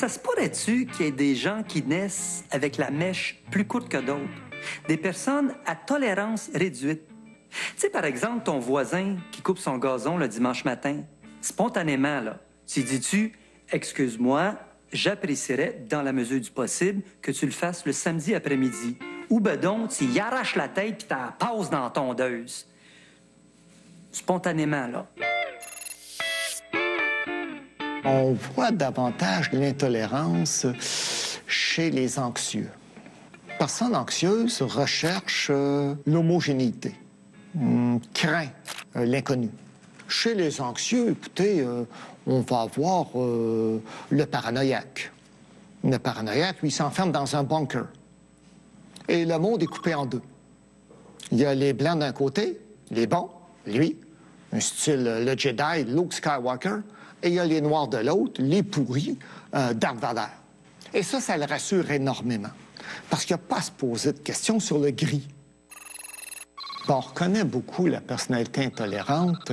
ça se pourrait-tu qu'il y ait des gens qui naissent avec la mèche plus courte que d'autres? Des personnes à tolérance réduite. Tu sais, par exemple, ton voisin qui coupe son gazon le dimanche matin, spontanément, là, tu dis-tu « Excuse-moi, j'apprécierais, dans la mesure du possible, que tu le fasses le samedi après-midi. » Ou ben donc, tu y arraches la tête puis t'en passes dans la tondeuse. Spontanément, là. On voit davantage l'intolérance chez les anxieux. Personne anxieuse recherche l'homogénéité, craint l'inconnu. Chez les anxieux, écoutez, on va avoir le paranoïaque. Le paranoïaque, lui, s'enferme dans un bunker. Et le monde est coupé en deux. Il y a les blancs d'un côté, les bons, lui, un style le Jedi, Luke Skywalker, et il y a les noirs de l'autre, les pourris, Darth Vader. Et ça le rassure énormément, parce qu'il n'y a pas à se poser de questions sur le gris. Bon, on reconnaît beaucoup la personnalité intolérante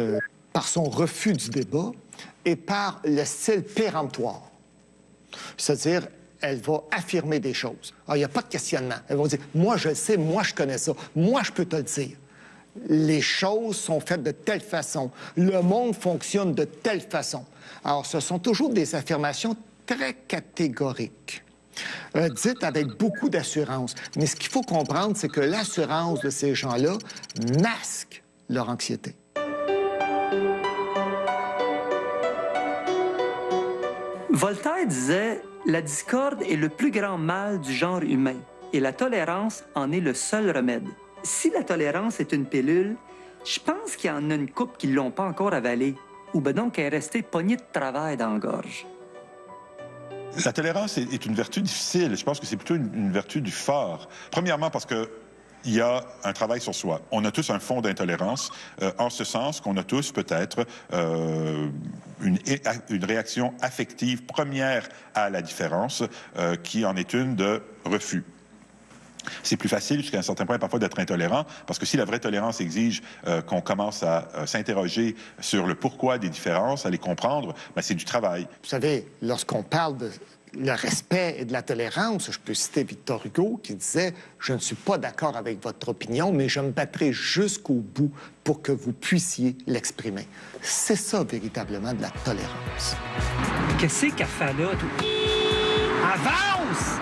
par son refus du débat et par le style péremptoire. C'est-à-dire, elle va affirmer des choses. Alors, il n'y a pas de questionnement. Elle va dire « Moi, je le sais, moi, je connais ça, moi, je peux te le dire. » Les choses sont faites de telle façon. Le monde fonctionne de telle façon. Alors, ce sont toujours des affirmations très catégoriques, dites avec beaucoup d'assurance. Mais ce qu'il faut comprendre, c'est que l'assurance de ces gens-là masque leur anxiété. Voltaire disait « La discorde est le plus grand mal du genre humain et la tolérance en est le seul remède. » Si la tolérance est une pilule, je pense qu'il y en a une couple qui ne l'ont pas encore avalée, ou ben donc elle est restée pognée de travail dans la gorge. La tolérance est une vertu difficile. Je pense que c'est plutôt une vertu du fort. Premièrement, parce que il y a un travail sur soi. On a tous un fond d'intolérance, en ce sens qu'on a tous peut-être une réaction affective première à la différence, qui en est une de refus. C'est plus facile jusqu'à un certain point parfois d'être intolérant, parce que si la vraie tolérance exige qu'on commence à s'interroger sur le pourquoi des différences, à les comprendre, ben, c'est du travail. Vous savez, lorsqu'on parle de le respect et de la tolérance, je peux citer Victor Hugo qui disait « Je ne suis pas d'accord avec votre opinion, mais je me battrai jusqu'au bout pour que vous puissiez l'exprimer. » C'est ça, véritablement, de la tolérance. Qu'est-ce qu'elle fait là, toi? Avance!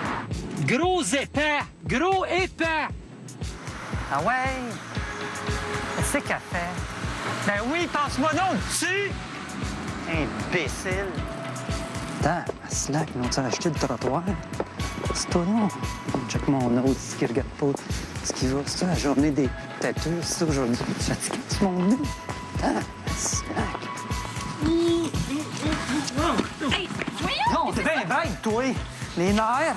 Gros épais! Gros épais! Ah ouais? Qu'est-ce qu'elle fait? Ben oui, passe-moi donc dessus! Imbécile! Attends, slack, ils vont acheter le trottoir? C'est toi, non? Check mon autre, qui regarde pas ce qu'il va. C'est ça, la journée des têteux, c'est ça aujourd'hui. Je suis fatigué, c'est mon nez. Attends, slack. Hey, voyons! Non, t'es bien bête, toi! Les nerfs!